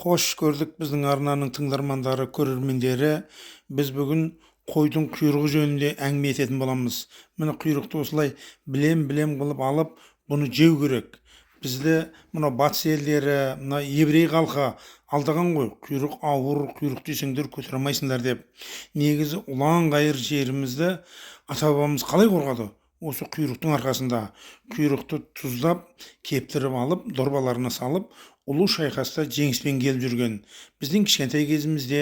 Хош көрдік біздің арнаның тыңдармандары, көрермендері. Біз бүгін қойдың құйрығы жөнінде әңгіме ететін боламыз. Міне құйрықты осылай білем қылып алып, бұны жеу керек. Бізді мына батыс елдері, мына еврей халқы алдаған ғой. Құйрық ауыр, құйрық жесеңдер көтере алмайсыңдар деп. Негізі ұлан ғайыр жерімізді ата бабамыз қалай қорғады? Осы құйрықтың арқасында. Құйрықты тұздап, кептіріп алып, дорбаларына салып, ұлы шайқаста жеңіспен келіп жүрген. Біздің кішкентай кезімізде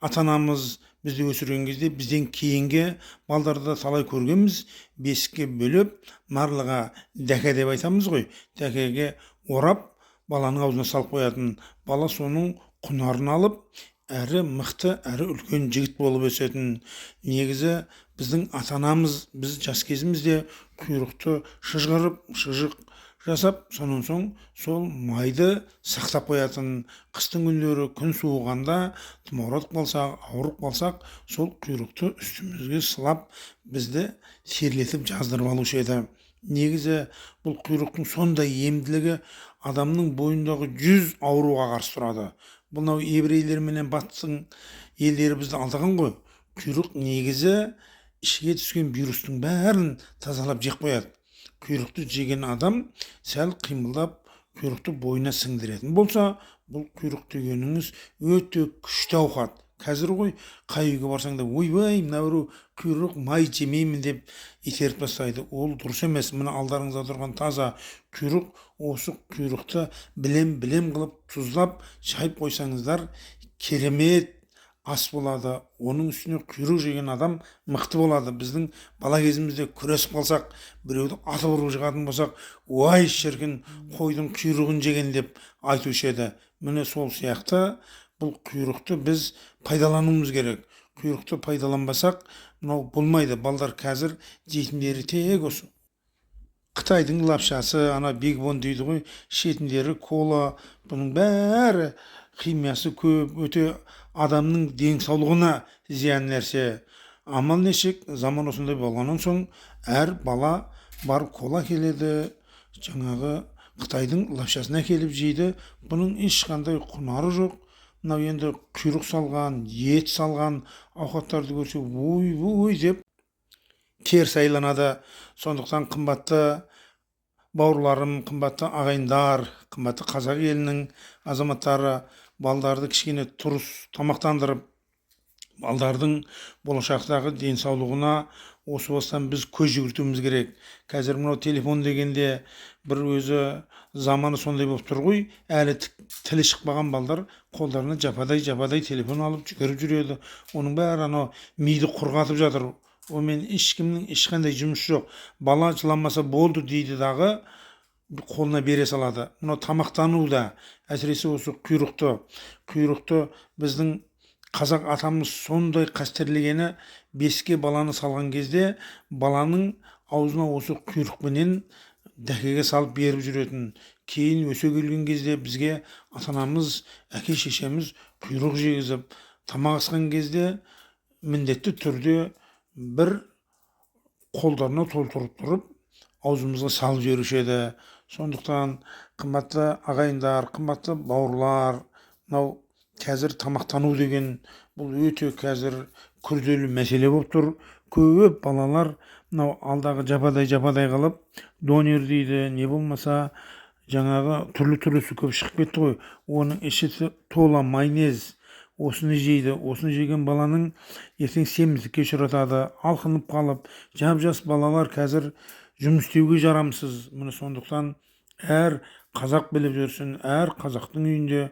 ата-анамыз бізді өсірген кезде бізден кейінгі балдарды талай көргенбіз. Бесікке бөліп, марлыға дәке деп айтамыз ғой. Дәкеге орап, баланың аузына салып қоятын. Бала соның құнарын алып, әрі мықты, әрі үлкен жігіт болып өсетін. Негізі біздің ата-анамыз, біз жас кезімізде құйрықты шыжық жасап, сонан соң сол майды сақтап қоятын. Қыстың күндері күн суығанда тұмауратып қалсақ, ауырып қалсақ, сол құйрықты үстімізге сылап, бізді серлетіп жаздырып алушы еді. Негізі бұл құйрықтың сондай емділігі адамның бойындағы 100 ауруға қарсы тұрады. Бұл еврейлер менен батыстың елдері бізді алдаған ғой. Құйрық негізі ішіге түскен вирустың бәрін тазалап жеп қояды. Құйрықты жеген адам сәл қимылдап, құйрықты бойына сіңдіретін болса, бұл құйрық дегеніңіз өте күшті ауқат. Қазір ғой, қай үйге барсаң да, ойбай, мынау құйрық май жемеймін деп итеріп тастайды. Ол дұрыс емес. Мына алдарыңызда тұрған таза құйрық, осы құйрықты білем қылып тұздап шайып қойсаңыздар, керемет ас болады. Оның үстіне құйрық жеген адам мықты болады. Біздің бала кезімізде күресіп қалсақ, біреуді атып ұрып жығатын болсақ, уай шіркін, қойдың құйрығын жеген деп айтушы еді. Міне сол сияқты бұл құйрықты біз пайдалануымыз керек. Құйрықты пайдаланбасақ, мынау болмайды. Балдар қазір жейтіндері тек осы Қытайдың лапшасы, ана бигбон дейді ғой, шетіндері кола, бұның бәрі химиясы көп, өте адамның денсаулығына зиян нәрсе. Амал нешік, заман осындай болғаннан соң әр бала бар кола келеді, жаңағы Қытайдың лапшасына келіп жейді. Бұның ешқандай құнары жоқ. Мынау енді құйрық салған, ет салған ауқаттарды көрсе, ой деп теріс айланады. Сондықтан қымбатты бауырларым, қымбатты ағайындар, қымбатты қазақ елінің азаматтары, балдарды кішкене тұрыс тамақтандырып, балдардың болашақтағы денсаулығына осы бастан біз көз жүгіртуіміз керек. Қазір мынау телефон дегенде бір өзі заманы сондай болып тұр ғой, әлі тілі шықпаған балдар қолдарына жападай телефон алып жүгіріп жүреді. Оның бәрі анау миды құрғатып жатыр. Онымен ешкімнің ешқандай жұмысы жоқ. Бала жыламаса болды дейді дағы, қолына бере салады. Мынау тамақтану да, әсіресе осы құйрықты біздің қазақ атамыз сондай қастерлегені, бесікке баланы салған кезде баланың аузына осы құйрықпенен дәкеге салып беріп жүретін. Кейін өсе келген кезде бізге ата-анамыз, әке шешеміз құйрық жегізіп, тамақ асқан кезде міндетті түрде бір қолдарына толтырып тұрып, аузымызға салып жіберуші еді. Сондықтан қымбатты ағайындар, қымбатты бауырлар, мынау қазір тамақтану деген бұл өте қазір күрделі мәселе болып тұр. Көп балалар мынау алдағы жападай қылып донер дейді, не болмаса жаңағы түрлі көп шығып кетті ғой. Оның іші тола майонез. Осыны жейді. Осыны жеген баланың ертең семіздікке ұшыратады, алқынып қалып, жап-жас балалар қазір жұмыс істеуге жарамсыз. Міне сондықтан әр қазақ біліп жүрсін, әр қазақтың үйінде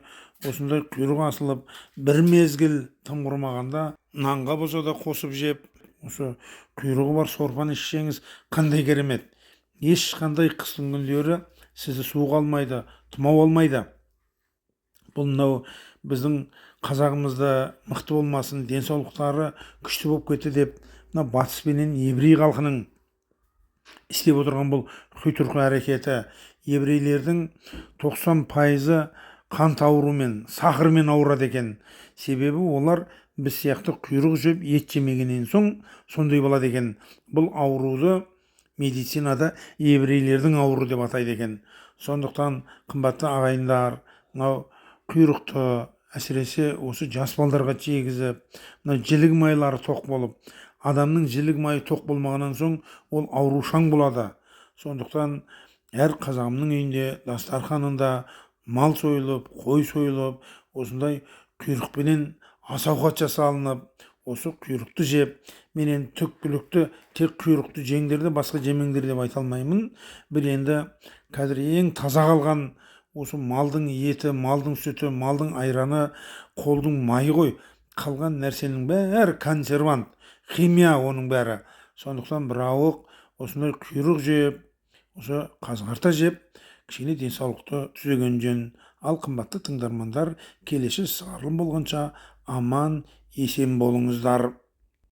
осындай құйрық асылып, бір мезгіл тым құрмағанда нанға болса да қосып жеп, осы құйрығы бар сорпаны ішсеңіз қандай керемет. Ешқандай қыстың күндері сізді суық алмайды, тұмау алмайды. Бұл мынау біздің қазағымызда мықты болмасын, денсаулықтары күшті болып кетті деп, мына батыс пенен еврей халқының істеп отырған бұл құйтырқы әрекеті. Еврейлердің 90% қант ауруымен, сахармен ауырады екен. Себебі олар біз сияқты құйрық жеп ет жемегеннен соң сондай болады екен. Бұл ауруды медицинада еврейлердің ауру деп атайды екен. Сондықтан қымбатты ағайындар, мынау құйрықты әсіресе осы жас балдарға жегізіп, мына жілік майлары тоқ болып, адамның жілік майы тоқ болмағаннан соң ол аурушаң болады. Сондықтан әр қазағымның үйінде дастарханында мал сойылып, қой сойылып, осындай құйрықпенен ас ауқат жасалынып, осы құйрықты жеп, мен енді түпкілікті тек құйрықты жеңдер де басқа жемеңдер деп айта алмаймын. Бір енді қазір ең таза қалған осы малдың еті, малдың сүті, малдың айраны, қолдың майы ғой. Қалған нәрсенің бәрі консервант, химия оның бәрі. Сондықтан бір ауық осындай құйрық жеп, осы қазғарта жеп, кішкене денсаулықты түзеген жөн. Ал қымбатты тыңдармандар, келесі шығарылым болғанша аман есен болыңыздар.